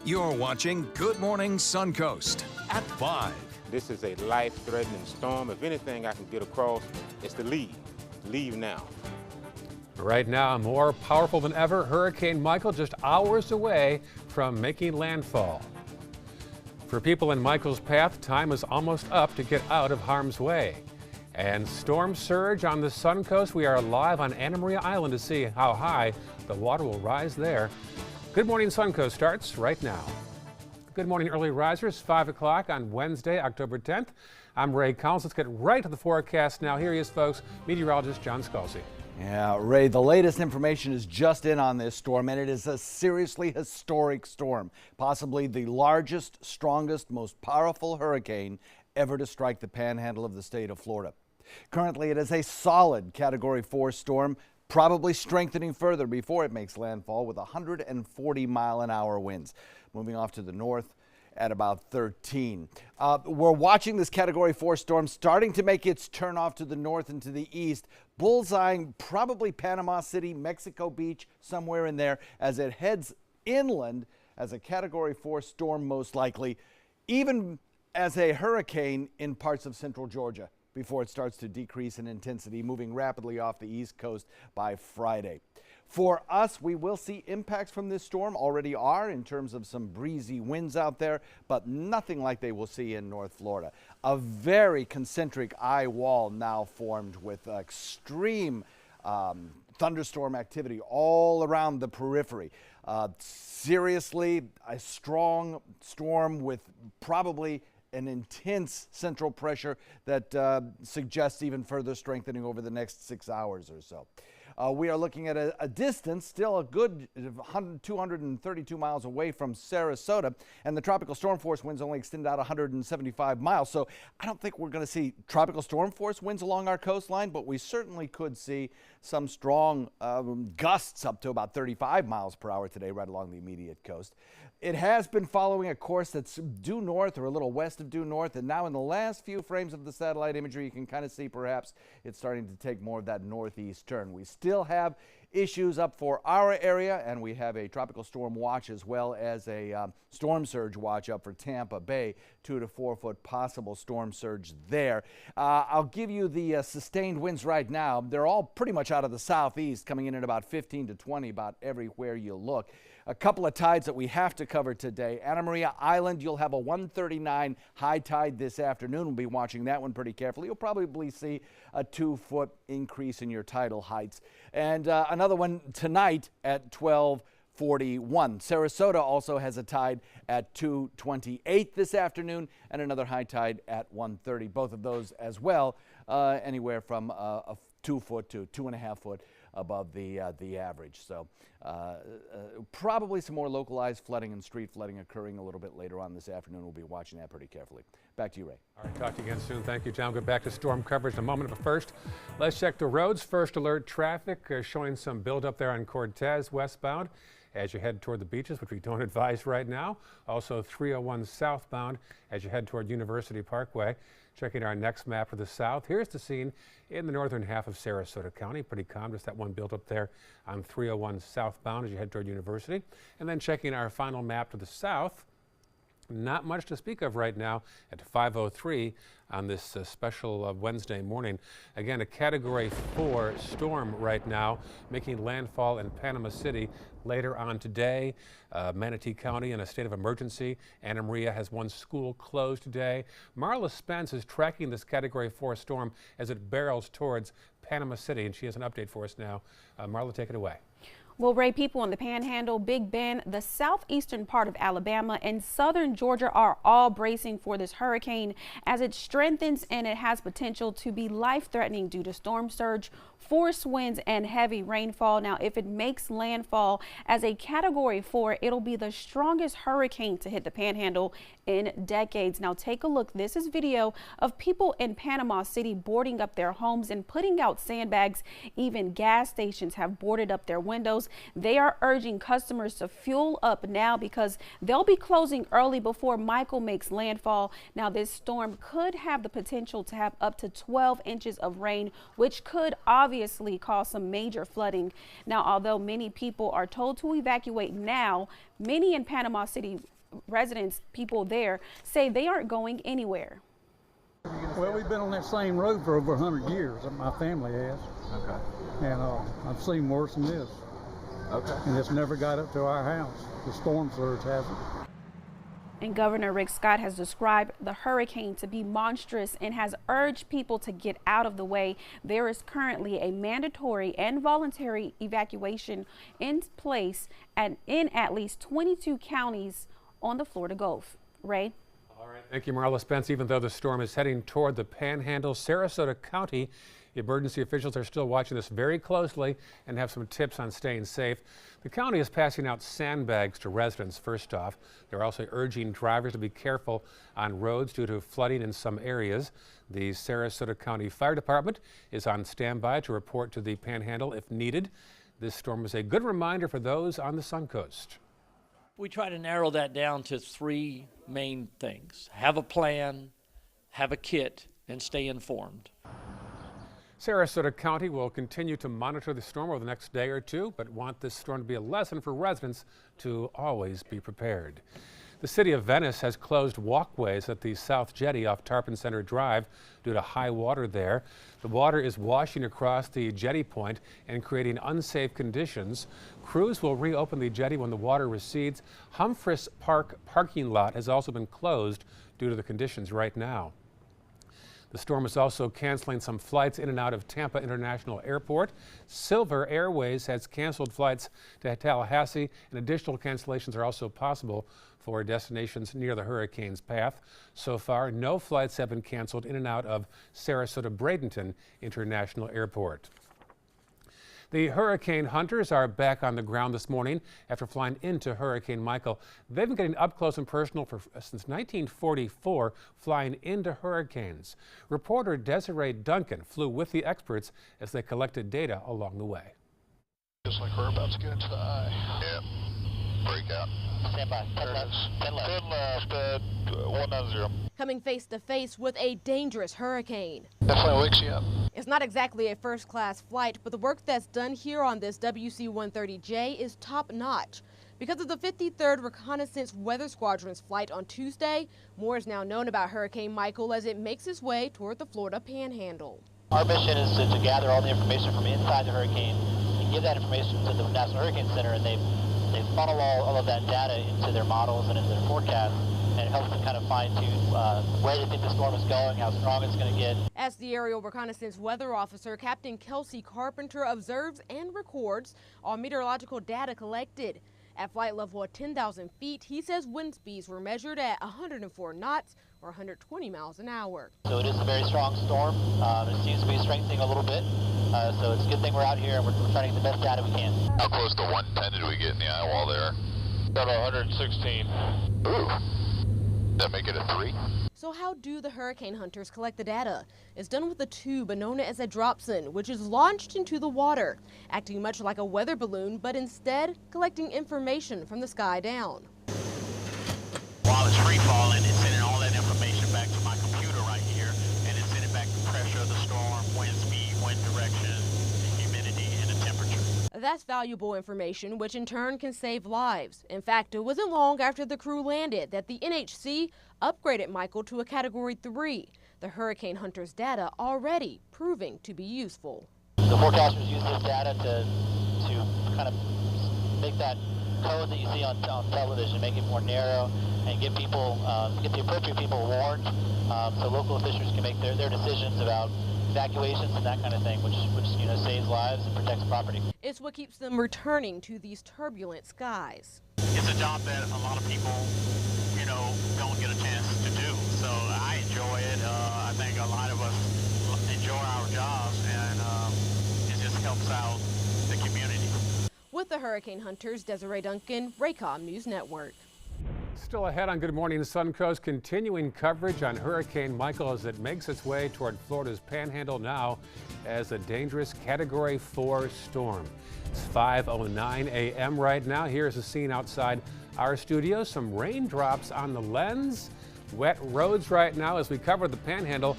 You're watching Good Morning Suncoast at 5. This is a life-threatening storm. If anything I can get across, it's to leave. Leave now. Right now, more powerful than ever, Hurricane Michael just hours away from making landfall. For people in Michael's path, time is almost up to get out of harm's way. And storm surge on the Suncoast. We are live on Anna Maria Island to see how high the water will rise there. Good Morning Suncoast starts right now. Good morning, early risers, 5 o'clock on Wednesday, October 10th. I'm Ray Collins. Let's get right to the forecast now. Here he is, folks, meteorologist John Scalzi. Yeah, Ray, the latest information is just in on this storm, and it is a seriously historic storm, possibly the largest, strongest, most powerful hurricane ever to strike the panhandle of the state of Florida. Currently, it is a solid Category 4 storm, probably strengthening further before it makes landfall with 140-mile-an-hour winds. Moving off to the north at about 13. We're watching this Category 4 storm starting to make its turn off to the north and to the east, bullseyeing probably Panama City, Mexico Beach, somewhere in there as it heads inland as a Category 4 storm most likely, even as a hurricane in parts of central Georgia, before it starts to decrease in intensity, moving rapidly off the east coast by Friday. For us, we will see impacts from this storm, already are in terms of some breezy winds out there, but nothing like they will see in North Florida. A very concentric eye wall now formed with extreme thunderstorm activity all around the periphery. Seriously, a strong storm with probably an intense central pressure that suggests even further strengthening over the next 6 hours or so. We are looking at a distance, still a good 232 miles away from Sarasota, and the tropical storm force winds only extend out 175 miles. So I don't think we're going to see tropical storm force winds along our coastline, but we certainly could see some strong gusts up to about 35 miles per hour today right along the immediate coast. It has been following a course that's due north or a little west of due north, and now in the last few frames of the satellite imagery, you can kind of see perhaps it's starting to take more of that northeast turn. We still have issues up for our area, and we have a tropical storm watch as well as a storm surge watch up for Tampa Bay, 2 to 4 foot possible storm surge there. I'll give you the sustained winds right now. They're all pretty much out of the southeast, coming in at about 15 to 20 about everywhere you look. A couple of tides that we have to cover today. Anna Maria Island, you'll have a 139 high tide this afternoon. We'll be watching that one pretty carefully. You'll probably see a 2-foot increase in your tidal heights. And another one tonight at 12:41. Sarasota also has a tide at 2:28 this afternoon and another high tide at 1:30. Both of those as well, anywhere from a 2 foot to 2.5 foot above the average. So probably some more localized flooding and street flooding occurring a little bit later on this afternoon. We'll be watching that pretty carefully. Back to you, Ray. All right, talk to you again soon. Thank you, John. We'll get back to storm coverage in a moment. But first, let's check the roads. First alert traffic showing some buildup there on Cortez westbound as you head toward the beaches, which we don't advise right now. Also 301 southbound as you head toward University Parkway. Checking our next map for the south. Here's the scene in the northern half of Sarasota County. Pretty calm, just that one built up there on 301 southbound as you head toward University. And then checking our final map to the south. Not much to speak of right now at 5:03 on this special Wednesday morning. Again, a Category 4 storm right now making landfall in Panama City later on today. Manatee County in a state of emergency. Anna Maria has one school closed today. Marla Spence is tracking this Category 4 storm as it barrels towards Panama City, and she has an update for us now. Marla, take it away. Well, Ray, people in the Panhandle, Big Bend, the southeastern part of Alabama, and southern Georgia are all bracing for this hurricane as it strengthens, and it has potential to be life-threatening due to storm surge, force winds, and heavy rainfall. Now, if it makes landfall as a Category 4, it'll be the strongest hurricane to hit the Panhandle in decades. Now, take a look. This is video of people in Panama City boarding up their homes and putting out sandbags. Even gas stations have boarded up their windows. They are urging customers to fuel up now because they'll be closing early before Michael makes landfall. Now, this storm could have the potential to have up to 12 inches of rain, which could obviously cause some major flooding. Now, although many people are told to evacuate now, many in Panama City residents, people there, say they aren't going anywhere. Well, we've been on that same road for over 100 years. My family has. Okay. And I've seen worse than this. Okay. And it's never got up to our house. The storm surge hasn't. And Governor Rick Scott has described the hurricane to be monstrous and has urged people to get out of the way. There is currently a mandatory and voluntary evacuation in place in at least 22 counties on the Florida Gulf. Ray? All right. Thank you, Marla Spence. Even though the storm is heading toward the Panhandle, Sarasota County emergency officials are still watching this very closely and have some tips on staying safe. The county is passing out sandbags to residents first off. They're also urging drivers to be careful on roads due to flooding in some areas. The Sarasota County Fire Department is on standby to report to the Panhandle if needed. This storm is a good reminder for those on the Suncoast. We try to narrow that down to three main things: have a plan, have a kit, and stay informed. Sarasota County will continue to monitor the storm over the next day or two, but want this storm to be a lesson for residents to always be prepared. The city of Venice has closed walkways at the South Jetty off Tarpon Center Drive due to high water there. The water is washing across the jetty point and creating unsafe conditions. Crews will reopen the jetty when the water recedes. Humphreys Park parking lot has also been closed due to the conditions right now. The storm is also canceling some flights in and out of Tampa International Airport. Silver Airways has canceled flights to Tallahassee, and additional cancellations are also possible for destinations near the hurricane's path. So far, no flights have been canceled in and out of Sarasota Bradenton International Airport. The hurricane hunters are back on the ground this morning after flying into Hurricane Michael. They've been getting up close and personal since 1944, flying into hurricanes. Reporter Desiree Duncan flew with the experts as they collected data along the way. Just like we're about to get into the eye. Yep. Breakout. Stand by. 10 left. 10 left. 10 left. 190. Coming face to face with a dangerous hurricane. Definitely wakes you up. It's not exactly a first-class flight, but the work that's done here on this WC-130J is top-notch. Because of the 53rd Reconnaissance Weather Squadron's flight on Tuesday, more is now known about Hurricane Michael as it makes its way toward the Florida Panhandle. Our mission is to gather all the information from inside the hurricane and give that information to the National Hurricane Center, and they funnel all of that data into their models and into their forecasts, and it helps them kind of fine-tune where they think the storm is going, how strong it's going to get. As the Aerial Reconnaissance Weather Officer, Captain Kelsey Carpenter observes and records all meteorological data collected. At flight level at 10,000 feet, he says wind speeds were measured at 104 knots or 120 miles an hour. So it is a very strong storm. It seems to be strengthening a little bit. So it's a good thing we're out here and we're trying to get the best data we can. How close to 110 did we get in the eye wall there? About 116. Ooh. That make it a 3? So how do the hurricane hunters collect the data? It's done with a tube known as a dropson, which is launched into the water, acting much like a weather balloon, but instead collecting information from the sky down. While it's free falling, it's sending all that information back to my computer right here, and it's sending back the pressure of the storm, wind speed, wind direction, humidity, and the temperature. That's valuable information, which in turn can save lives. In fact, it wasn't long after the crew landed that the NHC upgraded Michael to a Category 3. The hurricane hunters' data already proving to be useful. The forecasters use this data to kind of make that code that you see on television, make it more narrow, and get people, get the appropriate people warned, so local officials can make their decisions about evacuations and that kind of thing, which saves lives and protects property. It's what keeps them returning to these turbulent skies. It's a job that a lot of people, don't get a chance to do. So I enjoy it. I think a lot of us enjoy our jobs, and it just helps out the community. With the hurricane hunters, Desiree Duncan, Raycom News Network. Still ahead on Good Morning Suncoast, continuing coverage on Hurricane Michael as it makes its way toward Florida's Panhandle now as a dangerous Category 4 storm. It's 5:09 a.m. right now. Here's the scene outside our studio. Some raindrops on the lens, wet roads right now as we cover the Panhandle.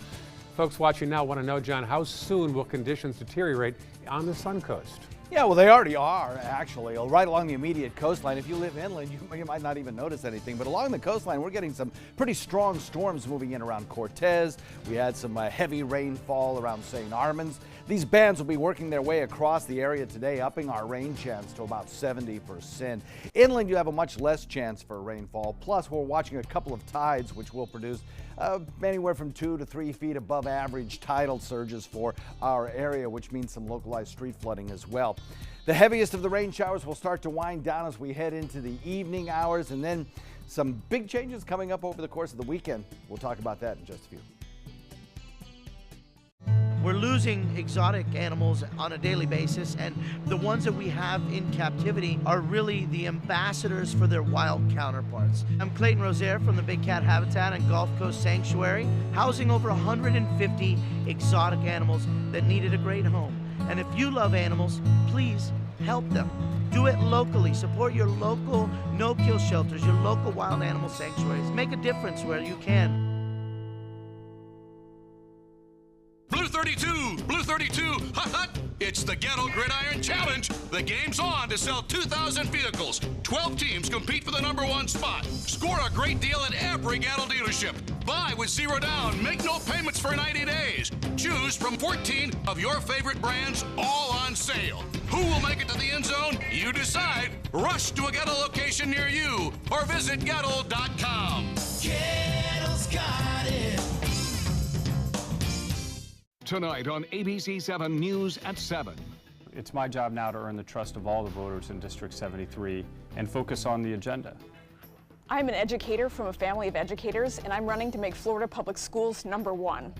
Folks watching now want to know, John, how soon will conditions deteriorate on the Suncoast? Yeah, well, they already are, actually, right along the immediate coastline. If you live inland, you might not even notice anything. But along the coastline, we're getting some pretty strong storms moving in around Cortez. We had some heavy rainfall around St. Armands. These bands will be working their way across the area today, upping our rain chance to about 70%. Inland, you have a much less chance for rainfall. Plus, we're watching a couple of tides, which will produce anywhere from 2 to 3 feet above average tidal surges for our area, which means some localized street flooding as well. The heaviest of the rain showers will start to wind down as we head into the evening hours, and then some big changes coming up over the course of the weekend. We'll talk about that in just a few. We're losing exotic animals on a daily basis, and the ones that we have in captivity are really the ambassadors for their wild counterparts. I'm Clayton Rozier from the Big Cat Habitat and Gulf Coast Sanctuary, housing over 150 exotic animals that needed a great home. And if you love animals, please help them. Do it locally. Support your local no-kill shelters, your local wild animal sanctuaries. Make a difference where you can. Blue 32, Blue 32, hut hut. It's the Ghetto Gridiron Challenge. The game's on to sell 2,000 vehicles. 12 teams compete for the #1 spot. Score a great deal at every Gatto dealership. Buy with 0 down. Make no payments for 90 days. Choose from 14 of your favorite brands, all on sale. Who will make it to the end zone? You decide. Rush to a Gatto location near you or visit Gatto.com. Gatto's got it. Tonight on ABC 7 News at 7. It's my job now to earn the trust of all the voters in District 73 and focus on the agenda. I'm an educator from a family of educators, and I'm running to make Florida Public Schools #1.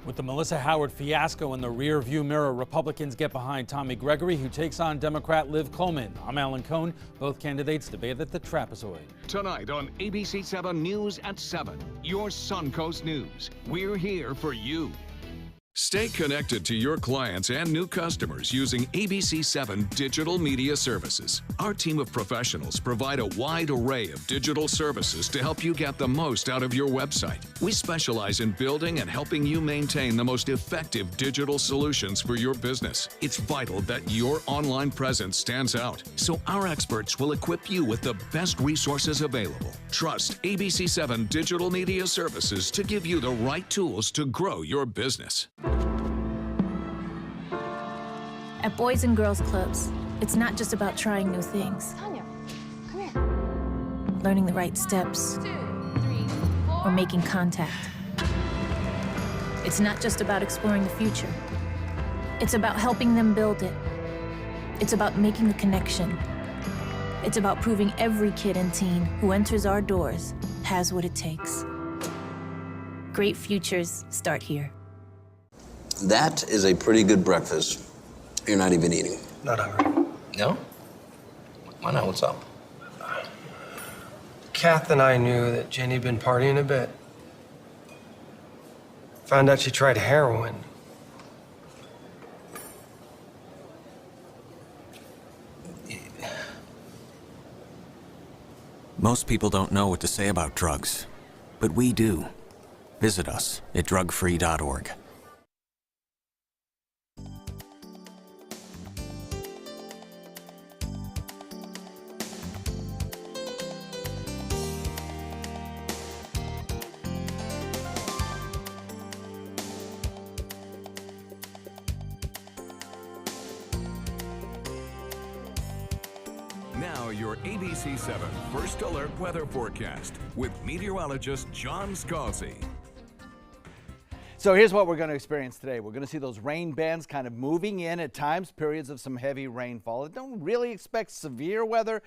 With the Melissa Howard fiasco in the rear-view mirror, Republicans get behind Tommy Gregory, who takes on Democrat Liv Coleman. I'm Alan Cohn. Both candidates debate at the Trapezoid. Tonight on ABC 7 News at 7, your Suncoast News. We're here for you. Stay connected to your clients and new customers using ABC7 Digital Media Services. Our team of professionals provide a wide array of digital services to help you get the most out of your website. We specialize in building and helping you maintain the most effective digital solutions for your business. It's vital that your online presence stands out, so our experts will equip you with the best resources available. Trust ABC7 Digital Media Services to give you the right tools to grow your business. At Boys and Girls Clubs, it's not just about trying new things. Tanya, come here. Learning the right steps. 2, 3, 4. Or making contact. It's not just about exploring the future. It's about helping them build it. It's about making a connection. It's about proving every kid and teen who enters our doors has what it takes. Great futures start here. That is a pretty good breakfast. You're not even eating. Not hungry. No? Why not? What's up? Kath and I knew that Jenny'd been partying a bit. Found out she tried heroin. Most people don't know what to say about drugs, but we do. Visit us at drugfree.org. Now your ABC 7 First Alert Weather Forecast with meteorologist John Scalzi. So here's what we're going to experience today. We're going to see those rain bands kind of moving in at times, periods of some heavy rainfall. Don't really expect severe weather.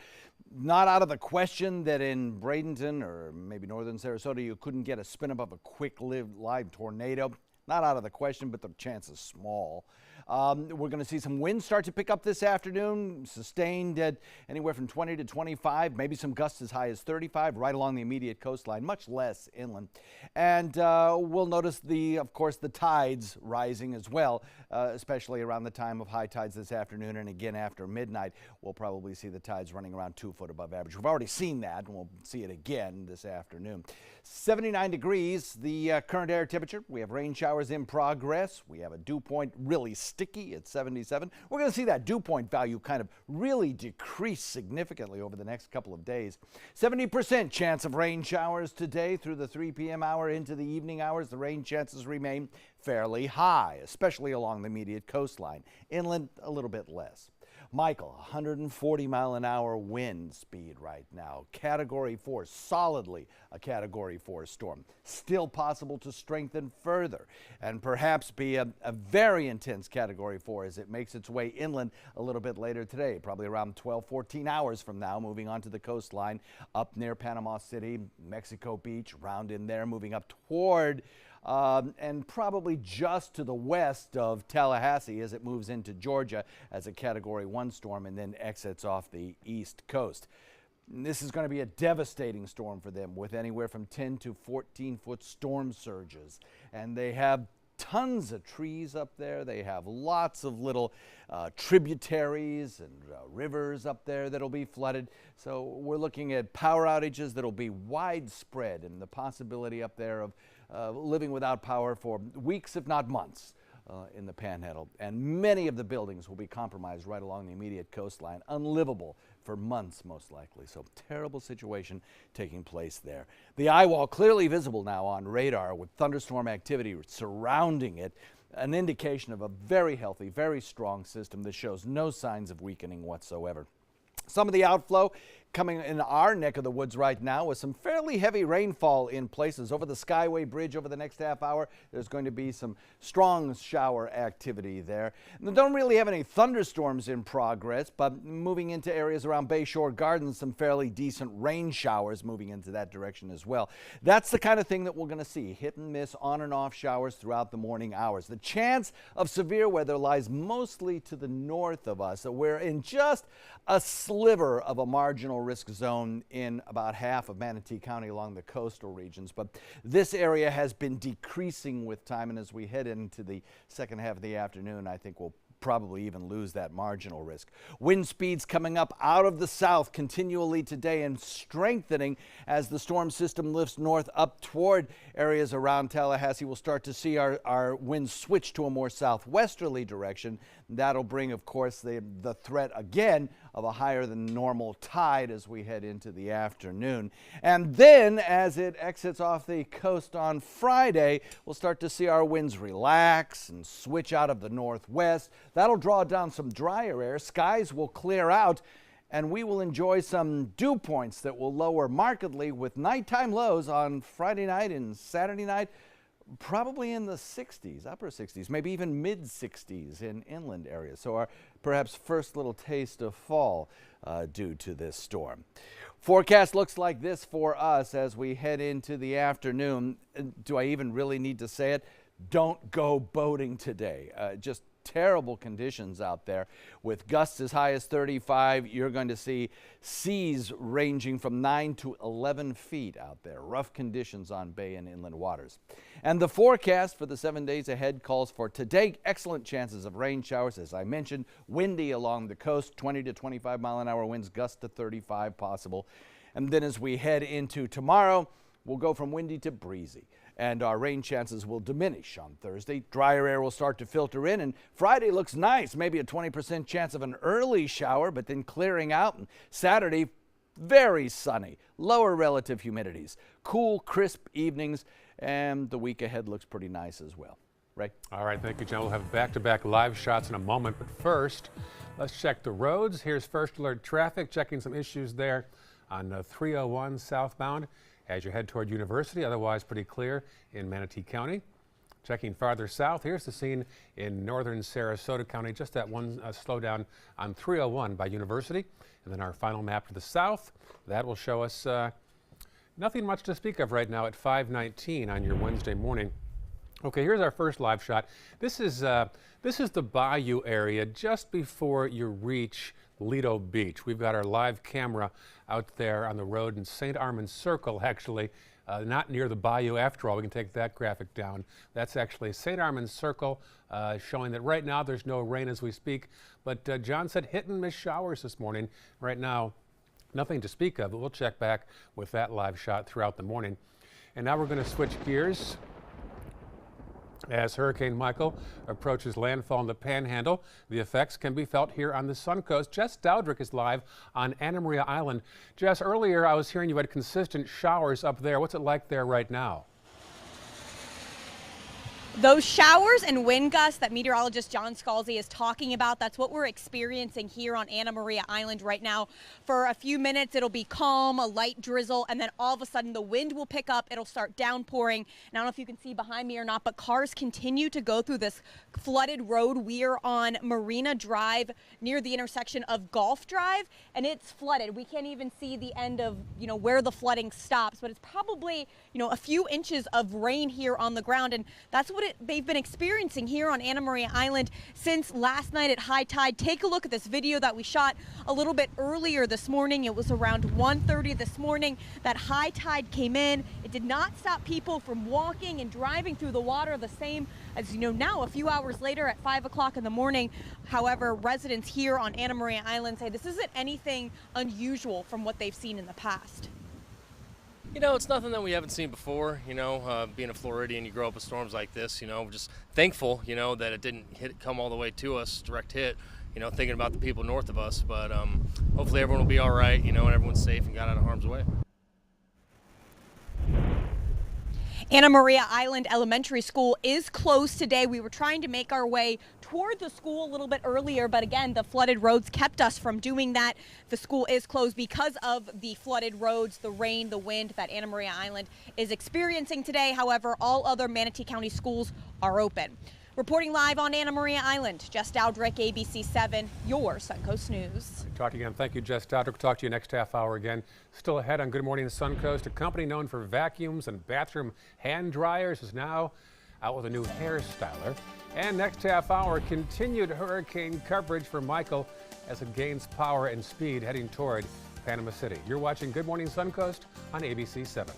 Not out of the question that in Bradenton or maybe northern Sarasota you couldn't get a spin above a quick-lived live tornado. Not out of the question, but the chance is small. We're going to see some winds start to pick up this afternoon, sustained at anywhere from 20 to 25, maybe some gusts as high as 35 right along the immediate coastline, much less inland. And we'll notice, of course, the tides rising as well, especially around the time of high tides this afternoon and again after midnight. We'll probably see the tides running around 2 foot above average. We've already seen that, and we'll see it again this afternoon. 79 degrees, the current air temperature. We have rain showers in progress. We have a dew point really steady sticky at 77. We're going to see that dew point value kind of really decrease significantly over the next couple of days. 70% chance of rain showers today through the 3 p.m. hour into the evening hours. The rain chances remain fairly high, especially along the immediate coastline. Inland, a little bit less. Michael, 140 mile an hour wind speed right now. Category 4, solidly a Category 4 storm. Still possible to strengthen further and perhaps be a very intense Category 4 as it makes its way inland a little bit later today, probably around 12, 14 hours from now, moving onto the coastline up near Panama City, Mexico Beach, round in there, moving up toward and probably just to the west of Tallahassee as it moves into Georgia as a Category 1 storm and then exits off the east coast. This is going to be a devastating storm for them with anywhere from 10 to 14-foot storm surges. And they have tons of trees up there. They have lots of little tributaries and rivers up there that'll be flooded. So we're looking at power outages that'll be widespread and the possibility up there of living without power for weeks, if not months, in the Panhandle. And many of the buildings will be compromised right along the immediate coastline, unlivable for months most likely. So terrible situation taking place there. The eye wall clearly visible now on radar with thunderstorm activity surrounding it, an indication of a very healthy, very strong system that shows no signs of weakening whatsoever. Some of the outflow coming in our neck of the woods right now with some fairly heavy rainfall in places. Over the Skyway Bridge over the next half hour, there's going to be some strong shower activity there. And they don't really have any thunderstorms in progress, but moving into areas around Bayshore Gardens, some fairly decent rain showers moving into that direction as well. That's the kind of thing that we're going to see, hit and miss on and off showers throughout the morning hours. The chance of severe weather lies mostly to the north of us. So we're in just a sliver of a marginal risk zone in about half of Manatee County along the coastal regions. But this area has been decreasing with time, and as we head into the second half of the afternoon, I think we'll probably even lose that marginal risk. Wind speeds coming up out of the south continually today and strengthening as the storm system lifts north up toward areas around Tallahassee. We'll start to see our winds switch to a more southwesterly direction. That'll bring, of course, the threat again of a higher than normal tide as we head into the afternoon. And then as it exits off the coast on Friday, we'll start to see our winds relax and switch out of the northwest. That'll draw down some drier air. Skies will clear out, and we will enjoy some dew points that will lower markedly with nighttime lows on Friday night and Saturday night, probably in the 60s, upper 60s, maybe even mid 60s in inland areas. So our perhaps first little taste of fall due to this storm. Forecast looks like this for us as we head into the afternoon. Do I even really need to say it? Don't go boating today. Just terrible conditions out there with gusts as high as 35. You're going to see seas ranging from 9 to 11 feet out there. Rough conditions on bay and inland waters. And the forecast for the 7 days ahead calls for today excellent chances of rain showers. As I mentioned, windy along the coast, 20 to 25 mile an hour winds, gusts to 35 possible. And then as we head into tomorrow, we'll go from windy to breezy, and our rain chances will diminish on Thursday. Drier air will start to filter in, and Friday looks nice, maybe a 20% chance of an early shower, but then clearing out. And Saturday, very sunny, lower relative humidities, cool, crisp evenings, and the week ahead looks pretty nice as well. Ray? All right, thank you, John. We'll have back-to-back live shots in a moment, but first, let's check the roads. Here's First Alert traffic, checking some issues there on 301 southbound as you head toward University, otherwise pretty clear in Manatee County. Checking farther south, here's the scene in northern Sarasota County, just that one slowdown on 301 by University. And then our final map to the south, that will show us nothing much to speak of right now at 5:19 on your Wednesday morning. Okay, here's our first live shot. This is the Bayou area just before you reach Lido Beach. We've got our live camera out there on the road in St. Armand Circle, actually, not near the bayou after all. We can take that graphic down. That's actually St. Armand Circle, showing that right now there's no rain as we speak. But John said hit and miss showers this morning. Right now, nothing to speak of, but we'll check back with that live shot throughout the morning. And now we're going to switch gears As Hurricane Michael approaches landfall in the Panhandle, the effects can be felt here on the Suncoast. Jess Dowdrick is live on Anna Maria Island. Jess, earlier I was hearing you had consistent showers up there. What's it like there right now? Those showers and wind gusts that meteorologist John Scalzi is talking about, that's what we're experiencing here on Anna Maria Island right now. For a few minutes, it'll be calm, a light drizzle, and then all of a sudden the wind will pick up. It'll start downpouring. And I don't know if you can see behind me or not, but cars continue to go through this flooded road. We're on Marina Drive near the intersection of Gulf Drive, and it's flooded. We can't even see the end of, where the flooding stops, but it's probably, a few inches of rain here on the ground, and that's what they've been experiencing here on Anna Maria Island since last night at high tide. Take a look at this video that we shot a little bit earlier this morning. It was around 1:30 this morning that high tide came in. It did not stop people from walking and driving through the water, the same as now a few hours later at 5 o'clock in the morning. However, residents here on Anna Maria Island say this isn't anything unusual from what they've seen in the past. It's nothing that we haven't seen before. Being a Floridian, you grow up with storms like this. We're just thankful, that it didn't come all the way to us, direct hit. Thinking about the people north of us. But hopefully everyone will be all right, and everyone's safe and got out of harm's way. Anna Maria Island Elementary School is closed today. We were trying to make our way toward the school a little bit earlier, but again, the flooded roads kept us from doing that. The school is closed because of the flooded roads, the rain, the wind that Anna Maria Island is experiencing today. However, all other Manatee County schools are open. Reporting live on Anna Maria Island, Jess Dowdrick, ABC 7, your Suncoast News. Talk again. Thank you, Jess Dowdrick. We'll talk to you next half hour again. Still ahead on Good Morning Suncoast, a company known for vacuums and bathroom hand dryers is now out with a new hairstyler. And next half hour, continued hurricane coverage for Michael as it gains power and speed heading toward Panama City. You're watching Good Morning Suncoast on ABC 7.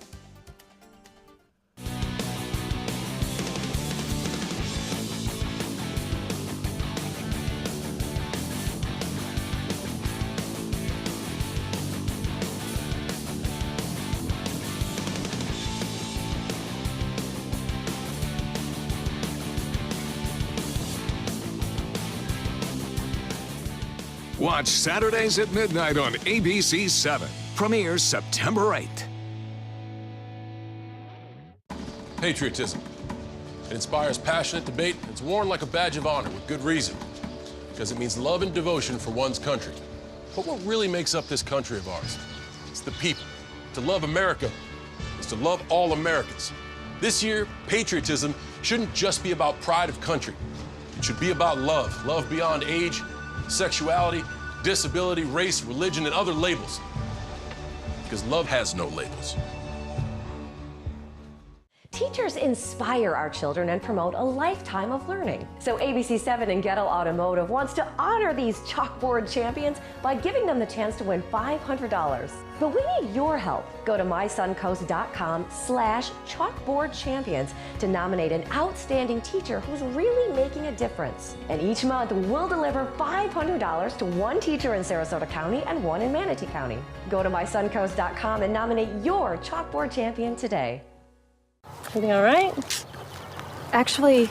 Watch Saturdays at midnight on ABC 7. Premieres September 8th. Patriotism. It inspires passionate debate. It's worn like a badge of honor with good reason. Because it means love and devotion for one's country. But what really makes up this country of ours? It's the people. To love America is to love all Americans. This year, patriotism shouldn't just be about pride of country. It should be about love. Love beyond age, sexuality, disability, race, religion, and other labels. Because love has no labels. Teachers inspire our children and promote a lifetime of learning. So ABC 7 and Gettle Automotive wants to honor these chalkboard champions by giving them the chance to win $500. But we need your help. Go to mysuncoast.com/chalkboardchampions to nominate an outstanding teacher who's really making a difference. And each month we'll deliver $500 to one teacher in Sarasota County and one in Manatee County. Go to mysuncoast.com and nominate your chalkboard champion today. Everything all right? Actually,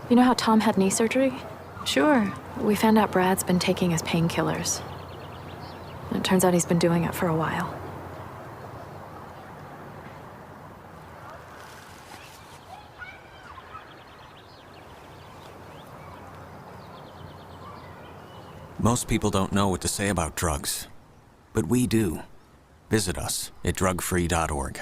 you know how Tom had knee surgery? Sure. We found out Brad's been taking his painkillers. And it turns out he's been doing it for a while. Most people don't know what to say about drugs, but we do. Visit us at drugfree.org.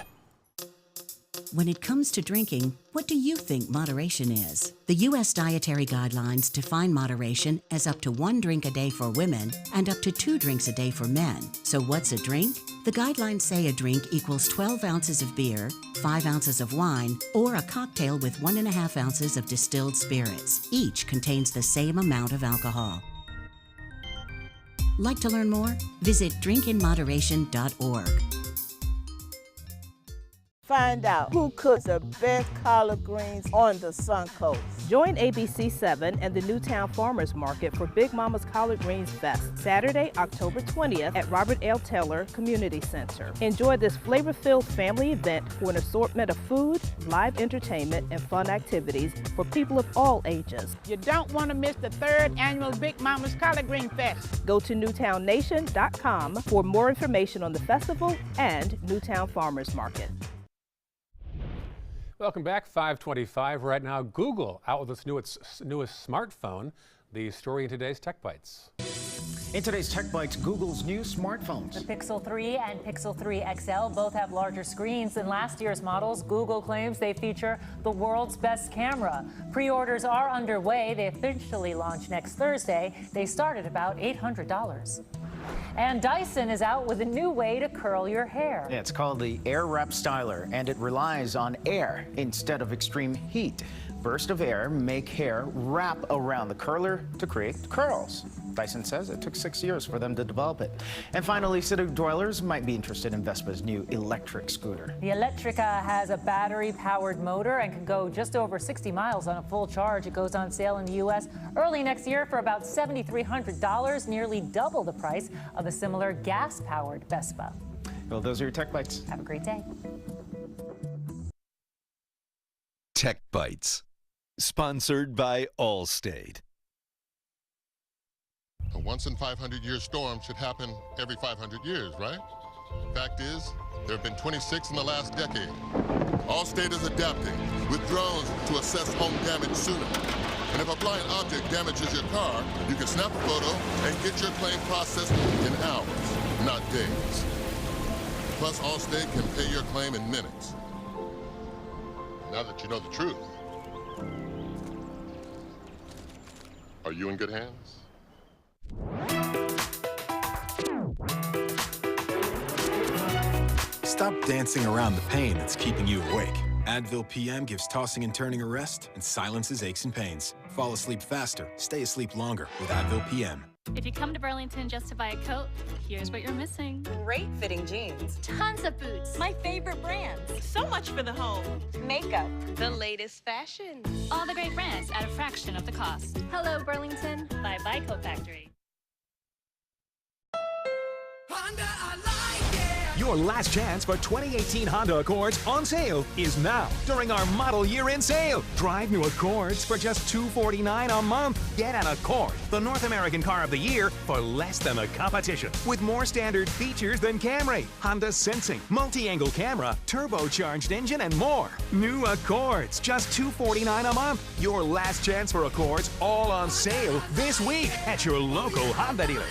When it comes to drinking, what do you think moderation is? The U.S. Dietary Guidelines define moderation as up to 1 drink a day for women and up to 2 drinks a day for men. So what's a drink? The guidelines say a drink equals 12 ounces of beer, 5 ounces of wine, or a cocktail with 1.5 ounces of distilled spirits. Each contains the same amount of alcohol. Like to learn more? Visit drinkinmoderation.org. Find out who cooks the best collard greens on the Suncoast. Join ABC 7 and the Newtown Farmers Market for Big Mama's Collard Greens Fest, Saturday, October 20th at Robert L. Taylor Community Center. Enjoy this flavor-filled family event for an assortment of food, live entertainment, and fun activities for people of all ages. You don't want to miss the 3rd annual Big Mama's Collard Green Fest. Go to newtownnation.com for more information on the festival and Newtown Farmers Market. Welcome back, 5:25. Right now, Google out with its newest smartphone. The story in today's Tech Bites. In today's Tech Bites, Google's new smartphones. The Pixel 3 and Pixel 3 XL both have larger screens than last year's models. Google claims they feature the world's best camera. Pre-orders are underway. They officially launch next Thursday. They start at about $800. And Dyson is out with a new way to curl your hair. Yeah, it's called the Air Wrap Styler, and it relies on air instead of extreme heat. Bursts of air make hair wrap around the curler to create curls. Dyson says it took 6 years for them to develop it. And finally, city dwellers might be interested in Vespa's new electric scooter. The Electrica has a battery-powered motor and can go just over 60 miles on a full charge. It goes on sale in the U.S. early next year for about $7,300, nearly double the price of a similar gas-powered Vespa. Well, those are your Tech Bites. Have a great day. Tech Bites, sponsored by Allstate. A once in 500-year storm should happen every 500 years, right? Fact is, there have been 26 in the last decade. Allstate is adapting with drones to assess home damage sooner. And if a flying object damages your car, you can snap a photo and get your claim processed in hours, not days. Plus, Allstate can pay your claim in minutes. Now that you know the truth, are you in good hands? Stop dancing around the pain that's keeping you awake. Advil PM gives tossing and turning a rest and silences aches and pains. Fall asleep faster, stay asleep longer with Advil PM. If you come to Burlington just to buy a coat, here's what you're missing. Great fitting jeans. Tons of boots. My favorite brands. So much for the home. Makeup. The latest fashion. All the great brands at a fraction of the cost. Hello, Burlington. Bye-bye Coat Factory. Your last chance for 2018 Honda Accords on sale is now during our model year-end sale. Drive new Accords for just $249 a month. Get an Accord, the North American car of the year, for less than the competition. With more standard features than Camry, Honda Sensing, multi-angle camera, turbocharged engine, and more. New Accords, just $249 a month. Your last chance for Accords, all on sale this week at your local Honda dealer.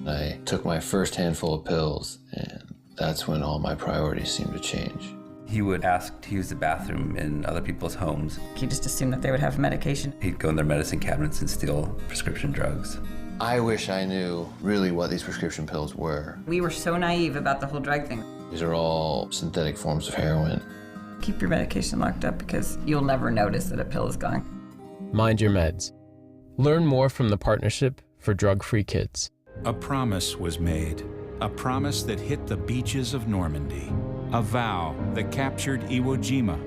I took my first handful of pills, and that's when all my priorities seemed to change. He would ask to use the bathroom in other people's homes. He just assumed that they would have medication. He'd go in their medicine cabinets and steal prescription drugs. I wish I knew really what these prescription pills were. We were so naive about the whole drug thing. These are all synthetic forms of heroin. Keep your medication locked up because you'll never notice that a pill is gone. Mind your meds. Learn more from the Partnership for Drug-Free Kids. A promise was made, a promise that hit the beaches of Normandy, a vow that captured Iwo Jima,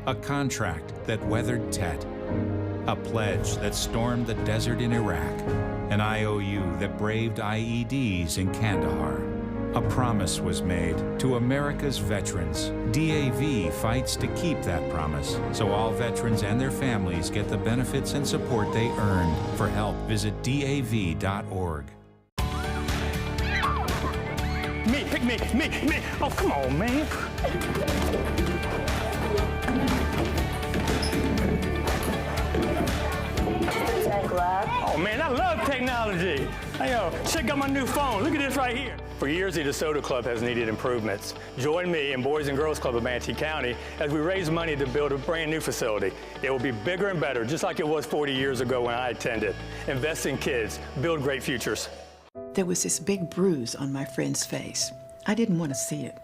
a contract that weathered Tet, a pledge that stormed the desert in Iraq, an IOU that braved IEDs in Kandahar. A promise was made to America's veterans. DAV fights to keep that promise, so all veterans and their families get the benefits and support they earned. For help, visit DAV.org. Me, pick me. Oh, come on, man. Tech lab. Oh, man, I love technology. Hey, yo, check out my new phone. Look at this right here. For years, the DeSoto Club has needed improvements. Join me and Boys and Girls Club of Manatee County as we raise money to build a brand new facility. It will be bigger and better, just like it was 40 years ago when I attended. Invest in kids, build great futures. There was this big bruise on my friend's face. I didn't want to see it.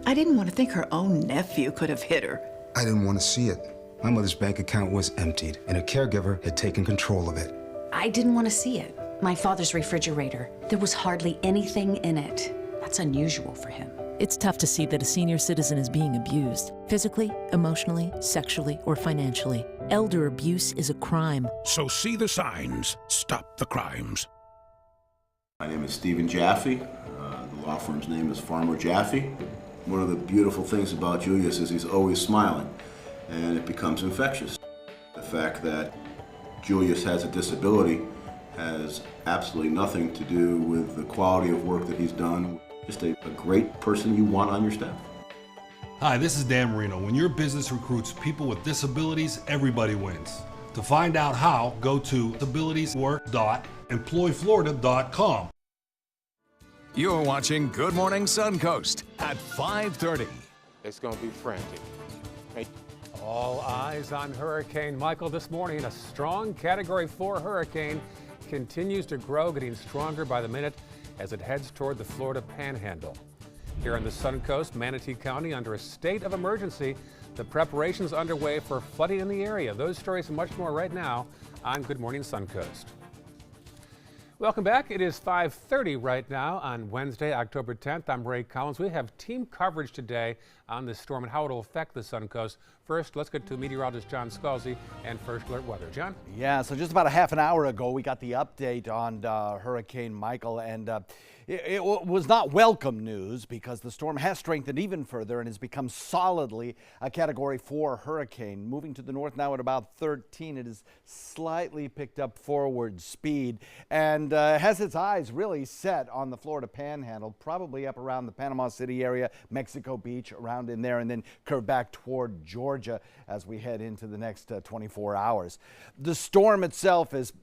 I didn't want to think her own nephew could have hit her. I didn't want to see it. My mother's bank account was emptied, and a caregiver had taken control of it. I didn't want to see it. My father's refrigerator. There was hardly anything in it. That's unusual for him. It's tough to see that a senior citizen is being abused, physically, emotionally, sexually, or financially. Elder abuse is a crime. So see the signs. Stop the crimes. My name is Stephen Jaffe. The law firm's name is Farmer Jaffe. One of the beautiful things about Julius is he's always smiling, and it becomes infectious. The fact that Julius has a disability has absolutely nothing to do with the quality of work that he's done. Just a great person you want on your staff. Hi, this is Dan Marino. When your business recruits people with disabilities, everybody wins. To find out how, go to disabilitieswork.employflorida.com. You're watching Good Morning Suncoast at 5:30. It's going to be frantic. All eyes on Hurricane Michael this morning. A strong Category 4 hurricane continues to grow, getting stronger by the minute as it heads toward the Florida Panhandle. Here on the Suncoast, Manatee County under a state of emergency. The preparations underway for flooding in the area. Those stories and much more right now on Good Morning Suncoast. Welcome back. It is 5:30 right now on Wednesday, October 10th. I'm Ray Collins. We have team coverage today on this storm and how it will affect the Suncoast. First, let's get to meteorologist John Scalzi and First Alert Weather. John? Yeah, so just about a half an hour ago, we got the update on Hurricane Michael, and it was not welcome news because the storm has strengthened even further and has become solidly a Category 4 hurricane. Moving to the north now at about 13, it has slightly picked up forward speed and has its eyes really set on the Florida Panhandle, probably up around the Panama City area, Mexico Beach, around in there, and then curve back toward Georgia as we head into the next 24 hours. The storm itself is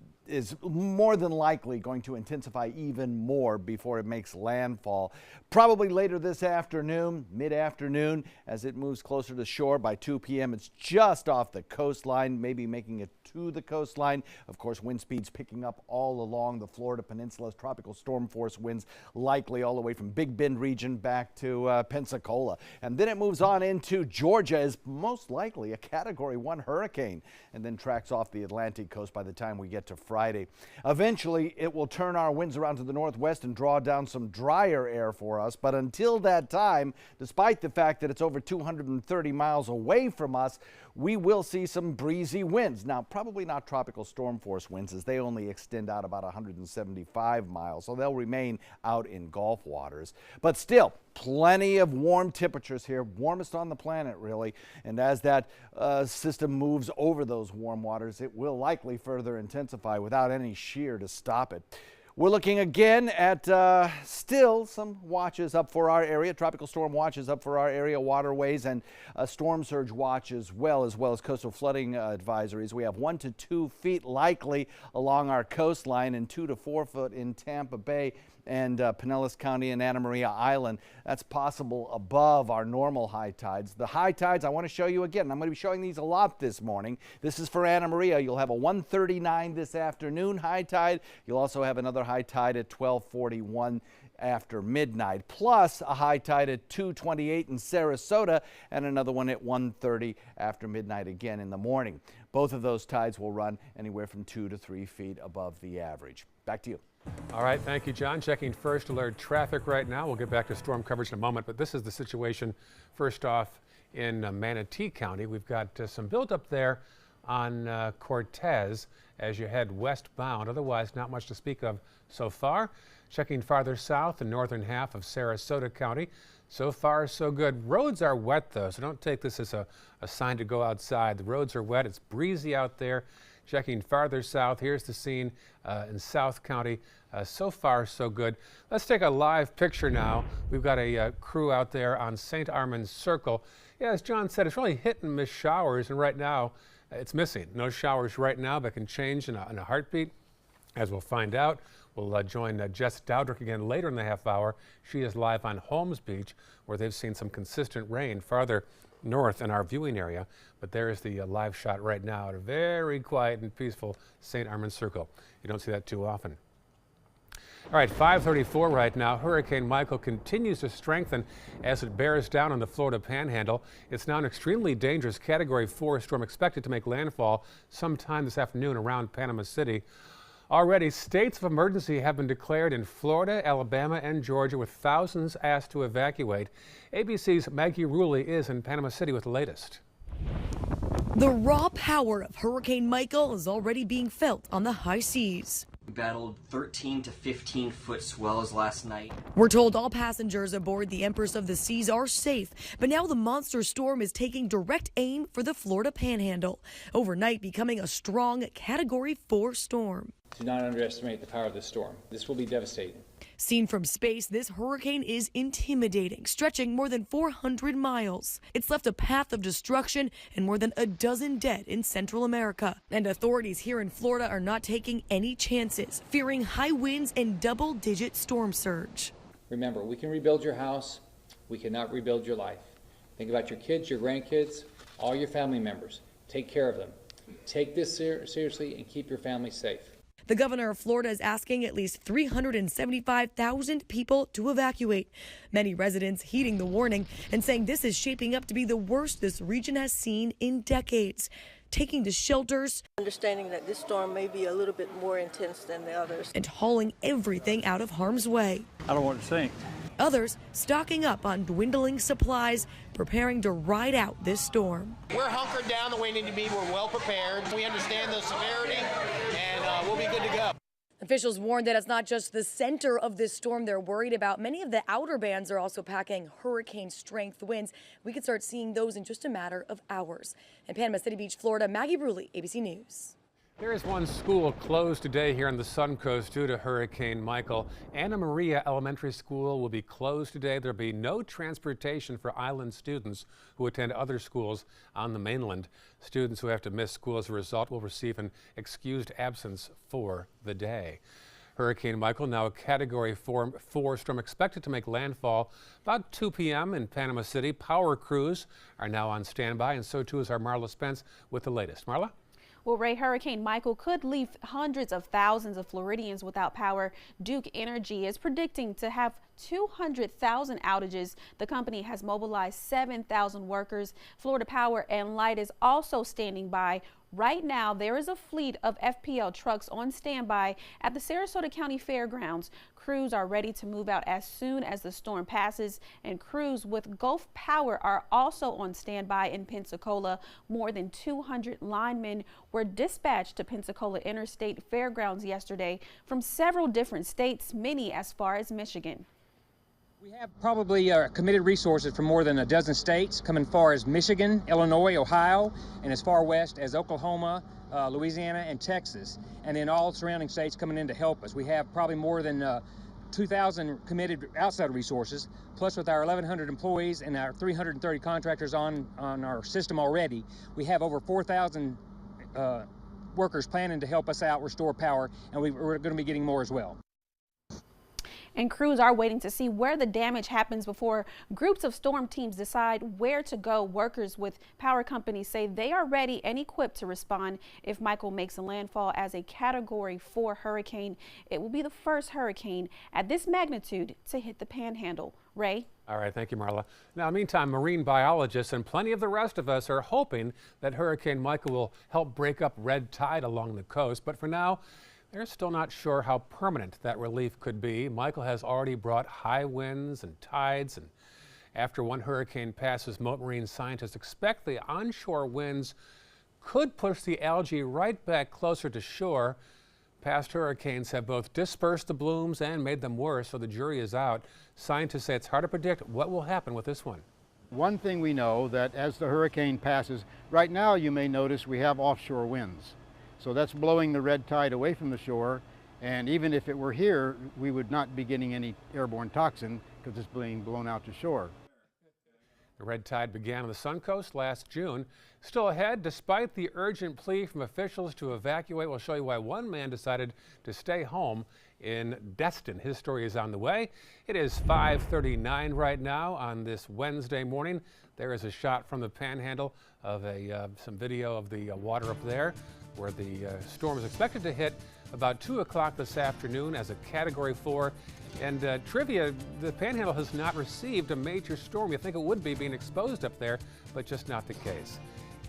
more than likely going to intensify even more before it makes landfall. Probably later this afternoon, mid-afternoon, as it moves closer to shore. By 2 p.m. it's just off the coastline, maybe making it to the coastline. Of course, wind speeds picking up all along the Florida Peninsula. Tropical storm force winds likely all the way from Big Bend region back to Pensacola. And then it moves on into Georgia as most likely a Category 1 hurricane and then tracks off the Atlantic coast by the time we get to Friday. Eventually, it will turn our winds around to the northwest and draw down some drier air for us. But until that time, despite the fact that it's over 230 miles away from us, we will see some breezy winds. Now, probably not tropical storm force winds, as they only extend out about 175 miles, so they'll remain out in Gulf waters. But still, plenty of warm temperatures here, warmest on the planet, really. And as that system moves over those warm waters, it will likely further intensify without any shear to stop it. We're looking again at still some watches up for our area, tropical storm watches up for our area waterways, and a storm surge watch as well as coastal flooding advisories. We have 1 to 2 feet likely along our coastline and 2 to 4 foot in Tampa Bay and Pinellas County and Anna Maria Island. That's possible above our normal high tides. The high tides I want to show you again. I'm going to be showing these a lot this morning. This is for Anna Maria. You'll have a 1:39 this afternoon high tide. You'll also have another high tide at 12:41 after midnight, plus a high tide at 2:28 in Sarasota and another one at 1:30 after midnight again in the morning. Both of those tides will run anywhere from 2 to 3 feet above the average. Back to you. All right, thank you, John. Checking First Alert traffic right now. We'll get back to storm coverage in a moment, but this is the situation first off in Manatee County. We've got some buildup there on Cortez as you head westbound. Otherwise, not much to speak of so far. Checking farther south, the northern half of Sarasota County. So far, so good. Roads are wet, though, so don't take this as a sign to go outside. The roads are wet. It's breezy out there. Checking farther south, here's the scene in South County. So far, so good. Let's take a live picture now. We've got a crew out there on St. Armand's Circle. Yeah, as John said, it's really hit and miss showers, and right now it's missing. No showers right now, but can change in a heartbeat, as we'll find out. We'll join Jess Dowdrick again later in the half hour. She is live on Holmes Beach, where they've seen some consistent rain farther north in our viewing area. But there's the live shot right now at a very quiet and peaceful St. Armand's Circle. You don't see that too often. All right, 5:34 right now. Hurricane Michael continues to strengthen as it bears down on the Florida Panhandle. It's now an extremely dangerous Category 4 storm expected to make landfall sometime this afternoon around Panama City. Already, states of emergency have been declared in Florida, Alabama, and Georgia, with thousands asked to evacuate. ABC's Maggie Rulli is in Panama City with the latest. The raw power of Hurricane Michael is already being felt on the high seas. We battled 13 to 15 foot swells last night. We're told all passengers aboard the Empress of the Seas are safe, but now the monster storm is taking direct aim for the Florida Panhandle, overnight becoming a strong Category 4 storm. Do not underestimate the power of this storm. This will be devastating. Seen from space, this hurricane is intimidating, stretching more than 400 miles. It's left a path of destruction and more than a dozen dead in Central America. And authorities here in Florida are not taking any chances, fearing high winds and double-digit storm surge. Remember, we can rebuild your house. We cannot rebuild your life. Think about your kids, your grandkids, all your family members. Take care of them. Take this seriously and keep your family safe. The governor of Florida is asking at least 375,000 people to evacuate. Many residents heeding the warning and saying this is shaping up to be the worst this region has seen in decades. Taking to shelters, understanding that this storm may be a little bit more intense than the others, and hauling everything out of harm's way. I don't want to sink. Others stocking up on dwindling supplies, preparing to ride out this storm. We're hunkered down the way we need to be. We're well prepared. We understand the severity, and we'll be good to go. Officials warned that it's not just the center of this storm they're worried about. Many of the outer bands are also packing hurricane-strength winds. We could start seeing those in just a matter of hours. In Panama City Beach, Florida, Maggie Bruley, ABC News. There is one school closed today here on the Suncoast due to Hurricane Michael. Anna Maria Elementary School will be closed today. There'll be no transportation for island students who attend other schools on the mainland. Students who have to miss school as a result will receive an excused absence for the day. Hurricane Michael, now a Category 4 storm, expected to make landfall about 2 p.m. in Panama City. Power crews are now on standby, and so too is our Marla Spence with the latest. Marla? Well, Ray, Hurricane Michael could leave hundreds of thousands of Floridians without power. Duke Energy is predicting to have 200,000 outages. The company has mobilized 7,000 workers. Florida Power and Light is also standing by. Right now, there is a fleet of FPL trucks on standby at the Sarasota County Fairgrounds. Crews are ready to move out as soon as the storm passes, and crews with Gulf Power are also on standby in Pensacola. More than 200 linemen were dispatched to Pensacola Interstate Fairgrounds yesterday from several different states, many as far as Michigan. We have probably committed resources from more than a dozen states, coming far as Michigan, Illinois, Ohio, and as far west as Oklahoma, Louisiana, and Texas, and then all surrounding states coming in to help us. We have probably more than 2,000 committed outside resources, plus with our 1,100 employees and our 330 contractors on our system already, we have over 4,000 workers planning to help us out restore power, and we're going to be getting more as well. And crews are waiting to see where the damage happens before groups of storm teams decide where to go. Workers with power companies say they are ready and equipped to respond if Michael makes a landfall as a Category 4 hurricane. It will be the first hurricane at this magnitude to hit the Panhandle. Ray? All right, thank you, Marla. Now, meantime, marine biologists and plenty of the rest of us are hoping that Hurricane Michael will help break up red tide along the coast. But for now, they're still not sure how permanent that relief could be. Michael has already brought high winds and tides, and after one hurricane passes, marine scientists expect the onshore winds could push the algae right back closer to shore. Past hurricanes have both dispersed the blooms and made them worse, so the jury is out. Scientists say it's hard to predict what will happen with this one. One thing we know that as the hurricane passes, right now you may notice we have offshore winds. So that's blowing the red tide away from the shore, and even if it were here, we would not be getting any airborne toxin because it's being blown out to shore. The red tide began on the Suncoast last June. Still ahead, despite the urgent plea from officials to evacuate, we'll show you why one man decided to stay home in Destin. His story is on the way. It is 5:39 right now on this Wednesday morning. There is a shot from the Panhandle of some video of the water up there, where the storm is expected to hit about 2 o'clock this afternoon as a Category 4. And trivia, the Panhandle has not received a major storm. You think it would be being exposed up there, but just not the case.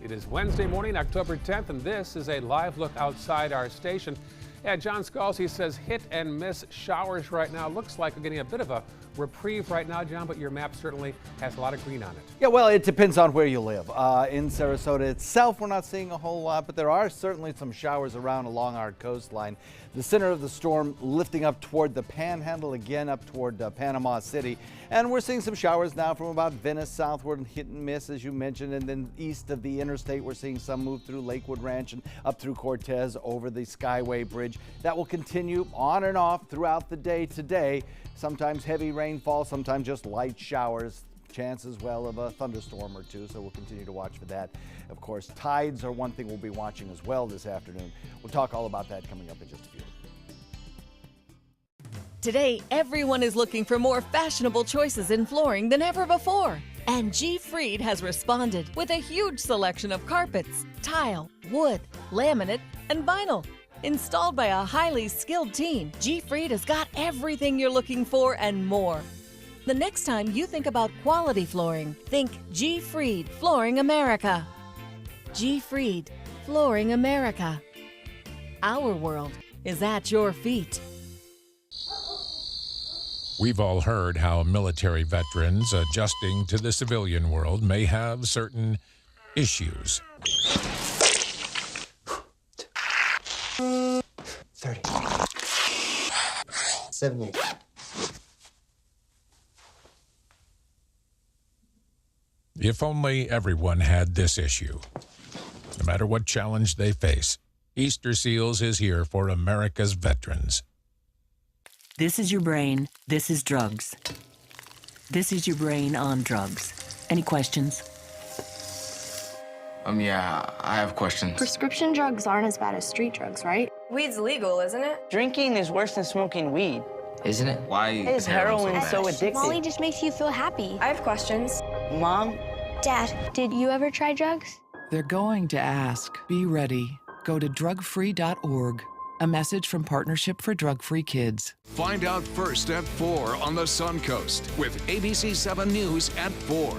It is Wednesday morning, October 10th, and this is a live look outside our station. Yeah, John Scalzi says hit and miss showers right now. Looks like we're getting a bit of a reprieve right now, John, but your map certainly has a lot of green on it. Yeah, well, it depends on where you live. In Sarasota itself, we're not seeing a whole lot, but there are certainly some showers around along our coastline. The center of the storm lifting up toward the Panhandle, again up toward Panama City. And we're seeing some showers now from about Venice southward, and hit and miss, as you mentioned. And then east of the interstate, we're seeing some move through Lakewood Ranch and up through Cortez over the Skyway Bridge. That will continue on and off throughout the day today. Sometimes heavy rainfall, sometimes just light showers. Chance as well of a thunderstorm or two, so we'll continue to watch for that. Of course, tides are one thing we'll be watching as well this afternoon. We'll talk all about that coming up in just a few. Today, everyone is looking for more fashionable choices in flooring than ever before. And G. Fried has responded with a huge selection of carpets, tile, wood, laminate, and vinyl. Installed by a highly skilled team, G. Fried has got everything you're looking for and more. The next time you think about quality flooring, think G. Fried Flooring America. G. Fried Flooring America. Our world is at your feet. We've all heard how military veterans adjusting to the civilian world may have certain issues. 30. 78. If only everyone had this issue. No matter what challenge they face, Easter Seals is here for America's veterans. This is your brain. This is drugs. This is your brain on drugs. Any questions? Yeah, I have questions. Prescription drugs aren't as bad as street drugs, right? Weed's legal, isn't it? Drinking is worse than smoking weed. Isn't it? Why is heroin so addictive? Molly just makes you feel happy. I have questions. Mom? Dad, did you ever try drugs? They're going to ask. Be ready. Go to drugfree.org. A message from Partnership for Drug-Free Kids. Find out first at 4 on the Suncoast with ABC 7 News at 4.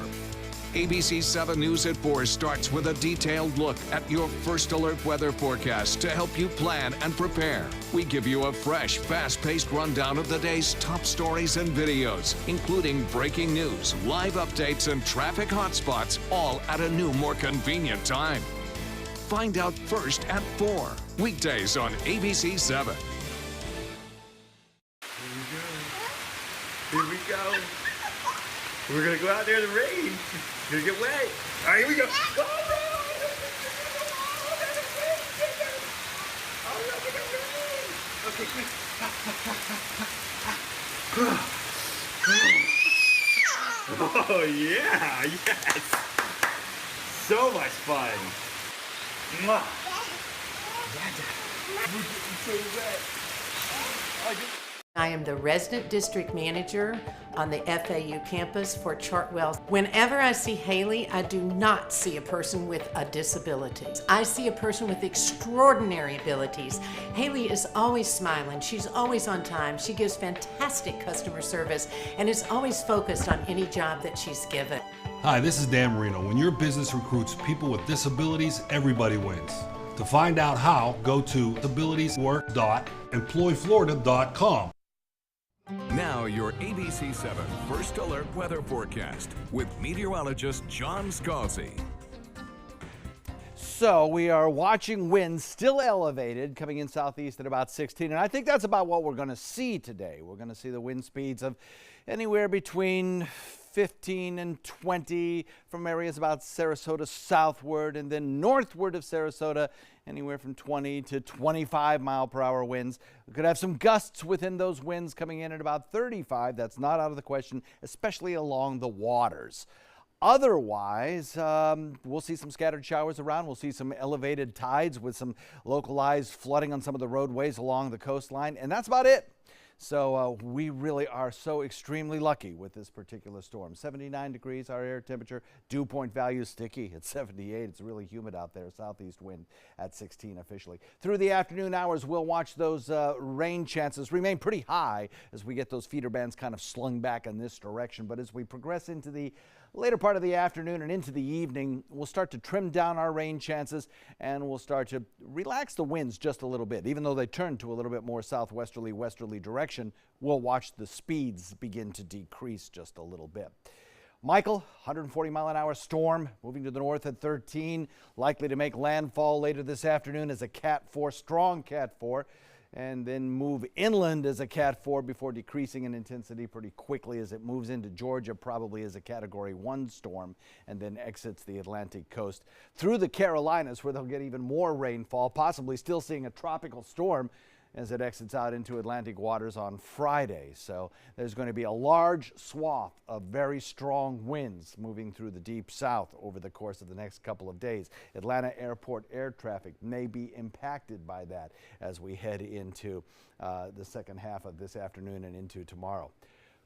ABC 7 News at 4 starts with a detailed look at your first alert weather forecast to help you plan and prepare. We give you a fresh, fast-paced rundown of the day's top stories and videos, including breaking news, live updates, and traffic hotspots, all at a new, more convenient time. Find out first at 4, weekdays on ABC 7. Here we go. We're gonna go out there in the rain. You're gonna get wet. All right, here we go. Oh, no. Oh, look at the rain. Okay, quick. Oh, yeah, yes. So much fun. Mwah. We're getting so wet. I am the resident district manager on the FAU campus for Chartwell. Whenever I see Haley, I do not see a person with a disability. I see a person with extraordinary abilities. Haley is always smiling. She's always on time. She gives fantastic customer service and is always focused on any job that she's given. Hi, this is Dan Marino. When your business recruits people with disabilities, everybody wins. To find out how, go to disabilitieswork.employflorida.com. Now your ABC 7 First Alert Weather Forecast with meteorologist John Scalzi. So we are watching winds still elevated coming in southeast at about 16, and I think that's about what we're going to see today. We're going to see the wind speeds of anywhere between 15 and 20 from areas about Sarasota southward, and then northward of Sarasota anywhere from 20 to 25 mile per hour winds. We could have some gusts within those winds coming in at about 35. That's not out of the question, especially along the waters. Otherwise, we'll see some scattered showers around. We'll see some elevated tides with some localized flooding on some of the roadways along the coastline, and that's about it. So we really are so extremely lucky with this particular storm. 79 degrees, our air temperature. Dew point value sticky at 78. It's really humid out there. Southeast wind at 16 officially. Through the afternoon hours, we'll watch those rain chances remain pretty high as we get those feeder bands kind of slung back in this direction. But as we progress into the later part of the afternoon and into the evening, we'll start to trim down our rain chances and we'll start to relax the winds just a little bit. Even though they turn to a little bit more southwesterly, westerly direction, we'll watch the speeds begin to decrease just a little bit. Michael, 140 mile an hour storm moving to the north at 13, likely to make landfall later this afternoon as a Cat 4, strong Cat 4. And then move inland as a Cat 4 before decreasing in intensity pretty quickly as it moves into Georgia, probably as a Category 1 storm, and then exits the Atlantic coast through the Carolinas, where they'll get even more rainfall, possibly still seeing a tropical storm as it exits out into Atlantic waters on Friday. So there's going to be a large swath of very strong winds moving through the deep south over the course of the next couple of days. Atlanta airport air traffic may be impacted by that as we head into the second half of this afternoon and into tomorrow.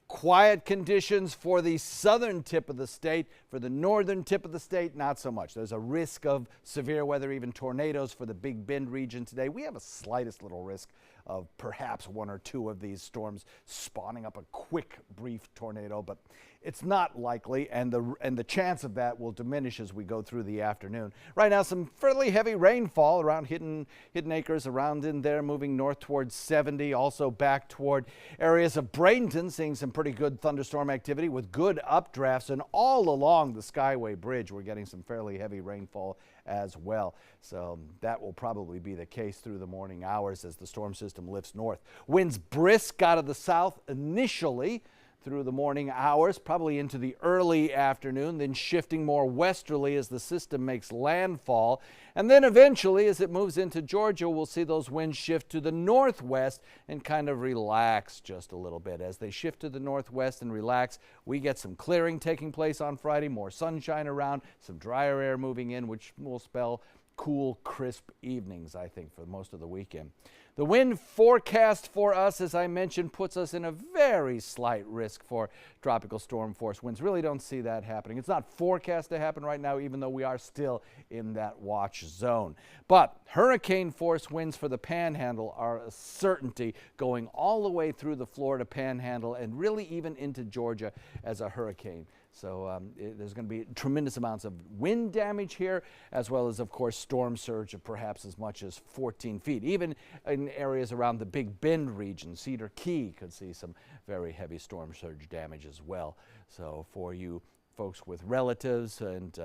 Quiet conditions for the southern tip of the state. For the northern tip of the state, not so much. There's a risk of severe weather, even tornadoes for the Big Bend region today. We have a slightest little risk of perhaps one or two of these storms spawning up a quick, brief tornado, but it's not likely, and the chance of that will diminish as we go through the afternoon. Right now, some fairly heavy rainfall around Hidden Acres, around in there, moving north towards 70, also back toward areas of Bradenton, seeing some pretty good thunderstorm activity with good updrafts, and all along the Skyway Bridge, we're getting some fairly heavy rainfall as well. So that will probably be the case through the morning hours as the storm system lifts north. Winds brisk out of the south initially through the morning hours, probably into the early afternoon, then shifting more westerly as the system makes landfall. And then eventually, as it moves into Georgia, we'll see those winds shift to the northwest and kind of relax just a little bit. As they shift to the northwest and relax, we get some clearing taking place on Friday, more sunshine around, some drier air moving in, which will spell cool, crisp evenings, I think, for most of the weekend. The wind forecast for us, as I mentioned, puts us in a very slight risk for tropical storm force winds. Really don't see that happening. It's not forecast to happen right now, even though we are still in that watch zone. But hurricane force winds for the Panhandle are a certainty, going all the way through the Florida Panhandle and really even into Georgia as a hurricane. So there's going to be tremendous amounts of wind damage here, as well as, of course, storm surge of perhaps as much as 14 feet. Even in areas around the Big Bend region, Cedar Key could see some very heavy storm surge damage as well. So for you folks with relatives and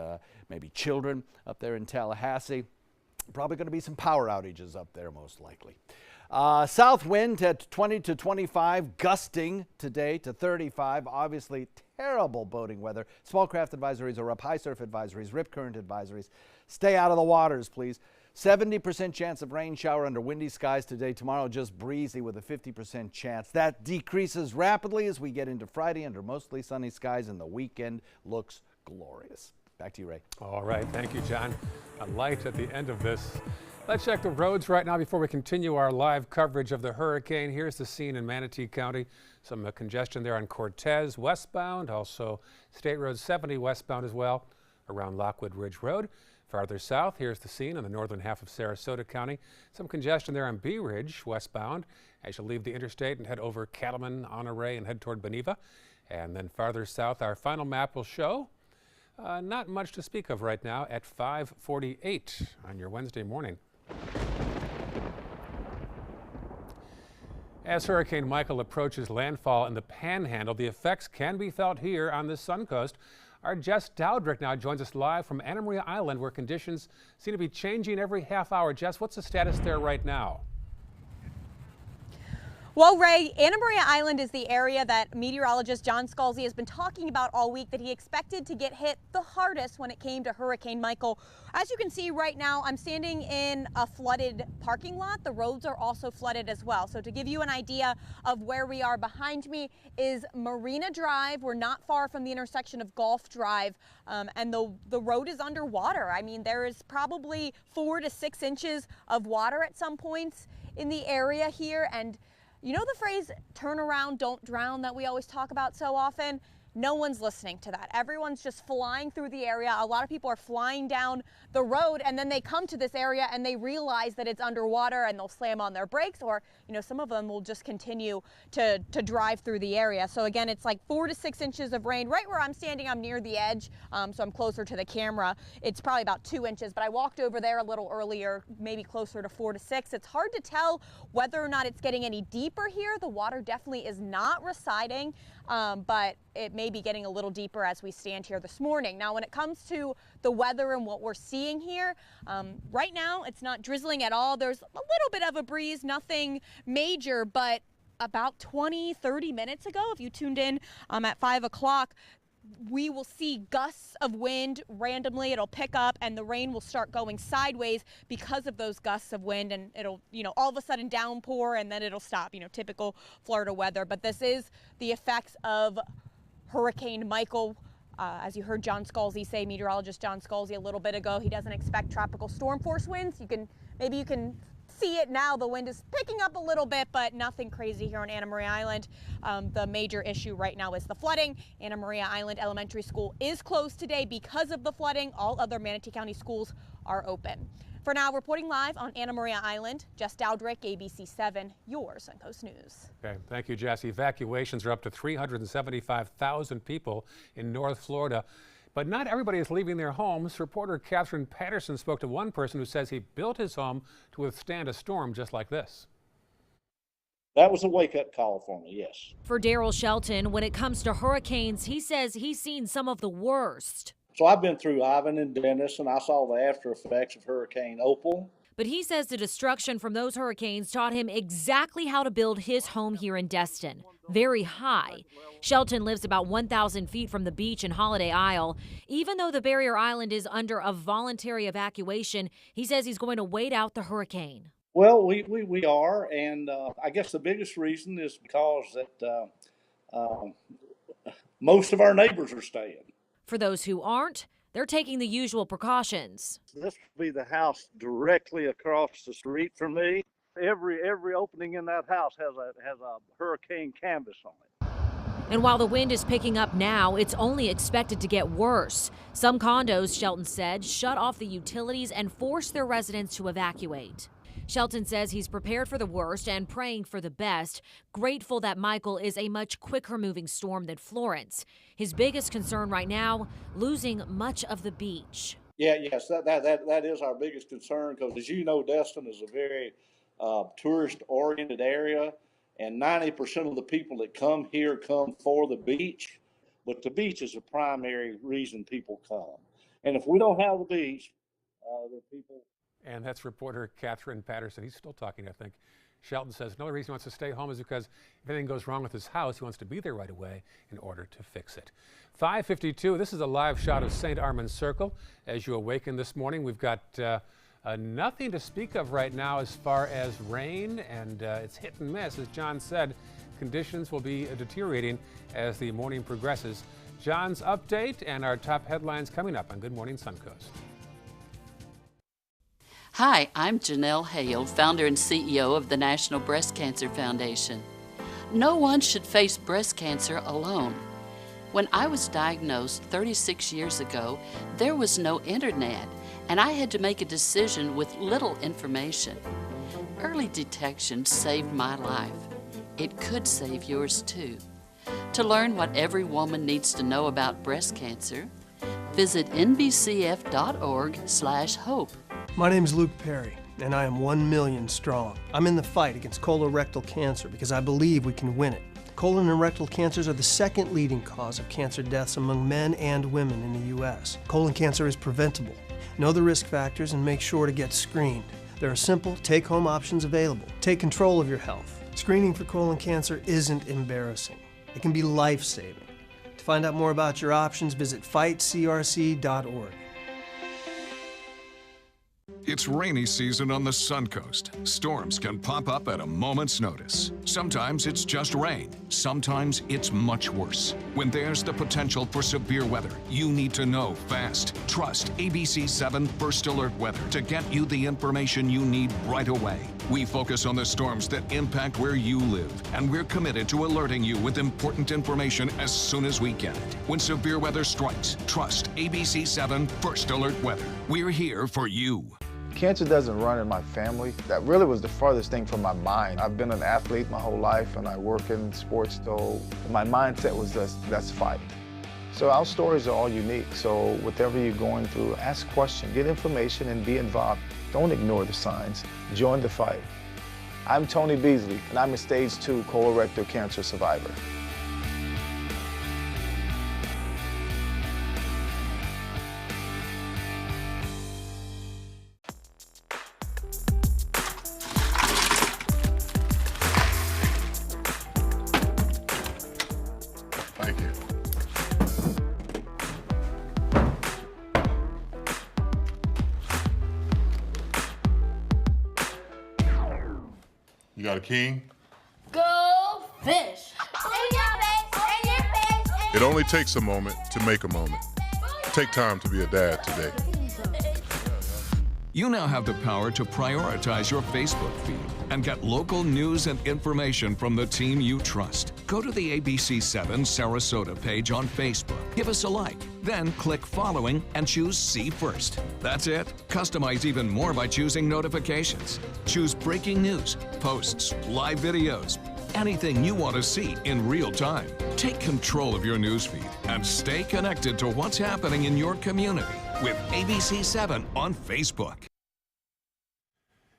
maybe children up there in Tallahassee, probably going to be some power outages up there most likely. South wind at 20 to 25, gusting today to 35. Obviously, terrible boating weather. Small craft advisories are up, high surf advisories, rip current advisories. Stay out of the waters, please. 70% chance of rain shower under windy skies today. Tomorrow, just breezy with a 50% chance. That decreases rapidly as we get into Friday under mostly sunny skies, and the weekend looks glorious. Back to you, Ray. All right. Thank you, John. A light at the end of this. Let's check the roads right now before we continue our live coverage of the hurricane. Here's the scene in Manatee County. Some congestion there on Cortez westbound, also State Road 70 westbound as well around Lockwood Ridge Road. Farther south, here's the scene in the northern half of Sarasota County. Some congestion there on Bee Ridge westbound as you leave the interstate and head over Cattleman, Honore, and head toward Beneva. And then farther south, our final map will show not much to speak of right now at 5:48 on your Wednesday morning. As Hurricane Michael approaches landfall in the Panhandle, the effects can be felt here on the Suncoast. Our Jess Dowdrick now joins us live from Anna Maria Island, where conditions seem to be changing every half hour. Jess, what's the status there right now? Well, Ray, Anna Maria Island is the area that meteorologist John Scalzi has been talking about all week that he expected to get hit the hardest when it came to Hurricane Michael. As you can see right now, I'm standing in a flooded parking lot. The roads are also flooded as well. So to give you an idea of where we are, behind me is Marina Drive. We're not far from the intersection of Gulf Drive, and the road is underwater. I mean, there is probably 4 to 6 inches of water at some points in the area here, and You know the phrase, turn around, don't drown, that we always talk about so often? No one's listening to that. Everyone's just flying through the area. A lot of people are flying down the road, and then they come to this area and they realize that it's underwater, and they'll slam on their brakes, or some of them will just continue to drive through the area. So again, it's like 4 to 6 inches of rain. Right where I'm standing, I'm near the edge, so I'm closer to the camera. It's probably about 2 inches, but I walked over there a little earlier, maybe closer to 4 to 6. It's hard to tell whether or not it's getting any deeper here. The water definitely is not receding, but it may be getting a little deeper as we stand here this morning. Now, when it comes to the weather and what we're seeing here, right now it's not drizzling at all. There's a little bit of a breeze, nothing major, but about 20-30 minutes ago, if you tuned in at 5 o'clock, we will see gusts of wind randomly. It'll pick up and the rain will start going sideways because of those gusts of wind, and it'll, all of a sudden downpour and then it'll stop, typical Florida weather. But this is the effects of Hurricane Michael. As you heard John Scalzi say, meteorologist John Scalzi a little bit ago, he doesn't expect tropical storm force winds. Maybe you can see it now. The wind is picking up a little bit, but nothing crazy here on Anna Maria Island. The major issue right now is the flooding. Anna Maria Island Elementary School is closed today because of the flooding. All other Manatee County schools are open. For now, reporting live on Anna Maria Island, Jess Dowdrick, ABC 7, your Suncoast News. Okay, thank you, Jess. Evacuations are up to 375,000 people in North Florida. But not everybody is leaving their homes. Reporter Catherine Patterson spoke to one person who says he built his home to withstand a storm just like this. That was a wake-up call for me, yes. For Daryl Shelton, when it comes to hurricanes, he says he's seen some of the worst. So I've been through Ivan and Dennis, and I saw the after effects of Hurricane Opal. But he says the destruction from those hurricanes taught him exactly how to build his home here in Destin. Very high. Shelton lives about 1,000 feet from the beach in Holiday Isle. Even though the barrier island is under a voluntary evacuation, he says he's going to wait out the hurricane. Well, we are, and I guess the biggest reason is because that most of our neighbors are staying. For those who aren't, they're taking the usual precautions. This will be the house directly across the street from me. Every opening in that house has a hurricane canvas on it. And while the wind is picking up now, it's only expected to get worse. Some condos, Shelton said, shut off the utilities and forced their residents to evacuate. Shelton says he's prepared for the worst and praying for the best, grateful that Michael is a much quicker moving storm than Florence. His biggest concern right now, losing much of the beach. Yes, that is our biggest concern because, as you know, Destin is a very tourist-oriented area, and 90% of the people that come here come for the beach, but the beach is the primary reason people come. And if we don't have the beach, the people... And that's reporter Catherine Patterson. He's still talking, I think. Shelton says another reason he wants to stay home is because if anything goes wrong with his house, he wants to be there right away in order to fix it. 5:52, this is a live shot of St. Armand's Circle. As you awaken this morning, we've got nothing to speak of right now as far as rain, and it's hit and miss. As John said, conditions will be deteriorating as the morning progresses. John's update and our top headlines coming up on Good Morning Suncoast. Hi, I'm Janelle Hale, founder and CEO of the National Breast Cancer Foundation. No one should face breast cancer alone. When I was diagnosed 36 years ago, there was no internet, and I had to make a decision with little information. Early detection saved my life. It could save yours too. To learn what every woman needs to know about breast cancer, visit nbcf.org/hope. My name is Luke Perry, and I am 1 million strong. I'm in the fight against colorectal cancer because I believe we can win it. Colon and rectal cancers are the second leading cause of cancer deaths among men and women in the U.S. Colon cancer is preventable. Know the risk factors and make sure to get screened. There are simple, take-home options available. Take control of your health. Screening for colon cancer isn't embarrassing. It can be life-saving. To find out more about your options, visit fightcrc.org. It's rainy season on the Suncoast. Storms can pop up at a moment's notice. Sometimes it's just rain. Sometimes it's much worse. When there's the potential for severe weather, you need to know fast. Trust ABC 7 First Alert Weather to get you the information you need right away. We focus on the storms that impact where you live, and we're committed to alerting you with important information as soon as we get it. When severe weather strikes, trust ABC 7 First Alert Weather. We're here for you. Cancer doesn't run in my family. That really was the farthest thing from my mind. I've been an athlete my whole life, and I work in sports, so my mindset was just, let's fight. So our stories are all unique, so whatever you're going through, ask questions, get information, and be involved. Don't ignore the signs. Join the fight. I'm Tony Beasley, and I'm a stage 2 colorectal cancer survivor. Thank you. You got a king? Go fish! It only takes a moment to make a moment. Take time to be a dad today. You now have the power to prioritize your Facebook feed and get local news and information from the team you trust. Go to the ABC 7 Sarasota page on Facebook. Give us a like, then click following and choose See First. That's it. Customize even more by choosing notifications. Choose breaking news, posts, live videos, anything you want to see in real time. Take control of your newsfeed and stay connected to what's happening in your community with ABC 7 on Facebook.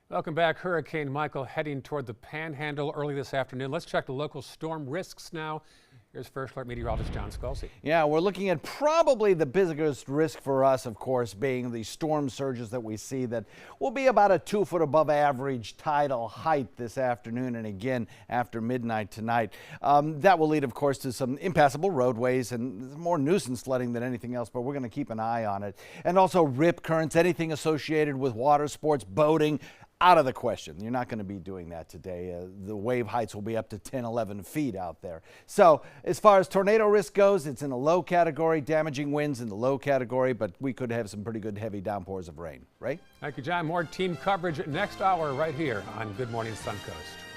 Welcome back. Hurricane Michael heading toward the Panhandle early this afternoon. Let's check the local storm risks now. Here's First Alert meteorologist John Scalzi. Yeah, we're looking at probably the biggest risk for us, of course, being the storm surges that we see that will be about a 2 foot above average tidal height this afternoon and again after midnight tonight. That will lead, of course, to some impassable roadways and more nuisance flooding than anything else, but we're going to keep an eye on it. And also rip currents, anything associated with water sports, boating, out of the question. You're not going to be doing that today. The wave heights will be up to 10, 11 feet out there. So as far as tornado risk goes, it's in a low category, damaging winds in the low category, but we could have some pretty good heavy downpours of rain, right? Thank you, John. More team coverage next hour right here on Good Morning Suncoast.